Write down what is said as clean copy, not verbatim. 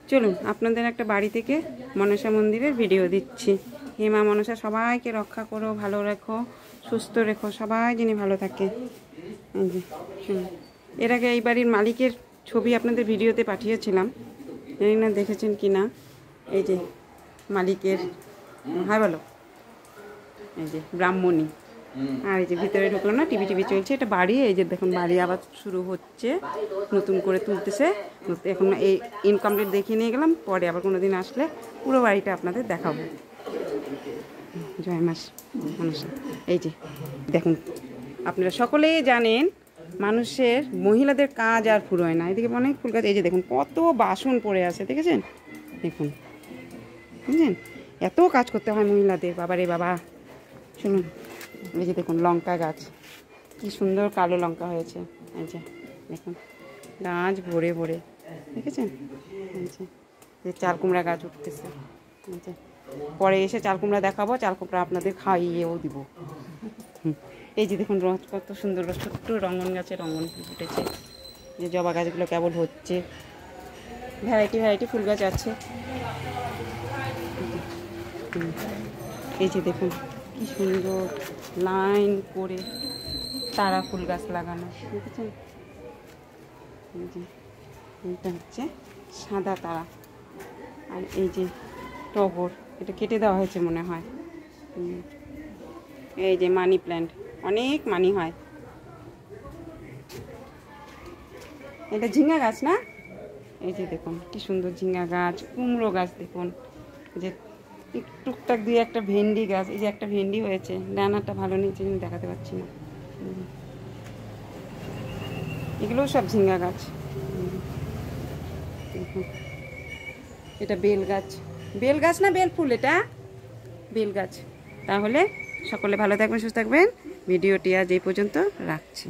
চলুন আপনাদের একটা বাড়ি থেকে মনসা মন্দিরের ভিডিও দিচ্ছি। হে মা মনসা সবাইকে রক্ষা করো, ভালো রেখো, সুস্থ রেখো, সবাই যিনি ভালো থাকে। এই যে এর আগে এই বাড়ির মালিকের ছবি আপনাদের ভিডিওতে পাঠিয়েছিলাম, জানি না দেখেছেন কি না। এই যে মালিকের, হ্যাঁ বলো, এই যে ব্রাহ্মণী। আর এই যে ভিতরে ঢুকলো না, টিভি চলছে। এটা বাড়ি, এই যে দেখুন বাড়ি আবার শুরু হচ্ছে, নতুন করে তুলতেছে। এখন এই ইনকমপ্লিট দেখিয়ে নিয়ে গেলাম, পরে আবার কোনো দিন আসলে পুরো বাড়িটা আপনাদের দেখাবো। জয় মাস মানুষের। এই যে দেখুন, আপনারা সকলেই জানেন মানুষের মহিলাদের কাজ আর ফুরোয় না। এদিকে অনেক ফুল গাছ, এই যে দেখুন কত বাসন পড়ে আছে, দেখেছেন? দেখুন বুঝলেন, এত কাজ করতে হয় মহিলাদের, বাবা রে বাবা। শুনুন, এই যে দেখুন লঙ্কা গাছ, কি সুন্দর কালো লঙ্কা হয়েছে। এই যে দেখুন গাছ ভরে ভরে, দেখেছেন? এই যে চাল কুমড়া গাছ উঠতেছে। এই যে পরে এসে চাল কুমড়া দেখাবো, চাল কুমড়া আপনাদের খাইয়েও দিব। এই যে দেখুন কত সুন্দর ছোট্ট রঙ্গন গাছে রঙ্গন ফুল ফুটেছে। যে জবা গাছগুলো কেবল হচ্ছে, ভ্যারাইটি ফুল গাছ আছে। এই যে দেখুন কি সুন্দর লাইন করে তারা ফুল গাছ লাগানো, দেখেছেন? এই যে এইটা হচ্ছে সাদা তারা, আর এই যে টগর, এটা কেটে দেওয়া হয়েছে মনে হয়। এই যে মানি প্ল্যান্ট, অনেক মানি হয়। এটা ঝিঙ্গা গাছ না? এই যে দেখুন কি সুন্দর ঝিঙ্গা গাছ, কুমড়ো গাছ দেখুন। যে টুকটাক দিয়ে একটা ভেন্ডি গাছ, এই যে একটা ভেন্ডি হয়েছে, ডানাটা ভালো নিচে আমি দেখাতে পারছি না। এগুলোও সব ঝিঙ্গা গাছ। এটা বেল গাছ, বেল গাছ না বেল ফুল, এটা বেল গাছ। তাহলে সকলে ভালো থাকবেন, সুস্থ থাকবেন। ভিডিওটি আজ এই পর্যন্ত রাখছি।